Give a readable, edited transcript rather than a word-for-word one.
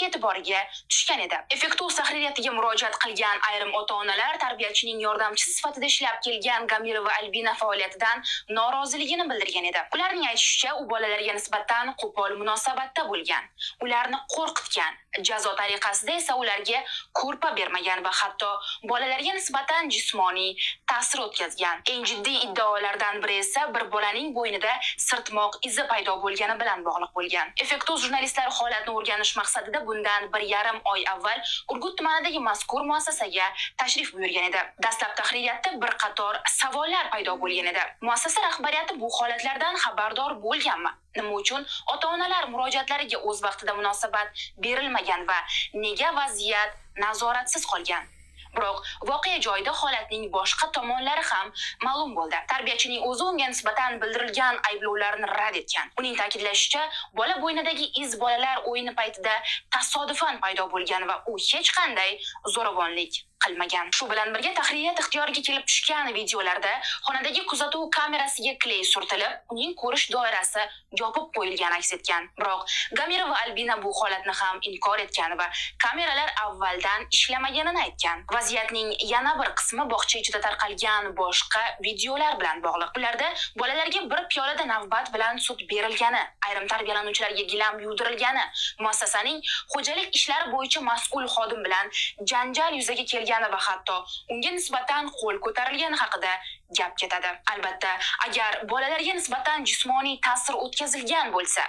e'tiboriga tushgan edi. Effektiv tahririyatiga murojaat qilgan ayrim ota-onalar tarbiyachining yordamchisi sifatida ishlab kelgan Gamirova Albina faoliyatidan noroziligini bildirgan edi. Ularning aytishicha, u bolalarga nisbatan qo'pol munosabatda bo'lgan, ularni qo'rqitgan, jazo tariqasida esa ularga ko'rpa bermagan va hatto bolalarga nisbatan jismoniy ta'sir o'tkazgan. Eng jiddiy iddaolardan biri esa bir bolaning bo'ynida sirtmoq izi paydo bo'lgani bilan bog'liq bo'lgan. Effektiv jurnalistlar holatni o'rganish maqsadida bundan 1,5 oy avval Urgut tumanidagi mazkur muassasaga tashrif buyurgan edi. Dastlab tahririyatda bir qator savollar paydo bo'lgan edi. Muassasa rahbariyati bu holatlardan xabardor bo'lganmi? Nima uchun ota-onalar murojaatlariga o'z vaqtida munosabat berilmagan va nega vaziyat nazoratsiz qolgan? Biroq voqea joyida holatning boshqa tomonlari ham ma'lum bo'ldi. Tarbiyachining o'zi unga nisbatan bildirilgan ayblovlarni rad etgan. Uning ta'kidlashicha, bola bo'ynidagi iz bolalar o'yini paytida tasodifan paydo bo'lgan va u hech qanday zo'ravonlik qilmagan. Shu bilan birga tahririyat ixtiyoriga kelib tushgan videolarda xonadagi kuzatuv kamerasiga kley surtilib, uning ko'rish doirasi yopib qo'yilgani aks etgan. Biroq Gamirova Albina bu holatni ham inkor etgan va kameralar avvaldan ishlamaganini aytgan. Vaziyatning yana bir qismi bog'cha ichida tarqalgan boshqa videolar bilan bog'liq. Ularda bolalarga bir piyolada navbat bilan sut berilgani, ayrim tarbiyalanuvchilarga gilam yuvdirilgani, muassasaning xo'jalik ishlari bo'yicha mas'ul xodim bilan janjal yuzaga kelgan va hatto unga nisbatan qo'l ko'tarilgani haqida gap ketadi. Albatta, agar bolalarga nisbatan jismoniy ta'sir o'tkazilgan bo'lsa,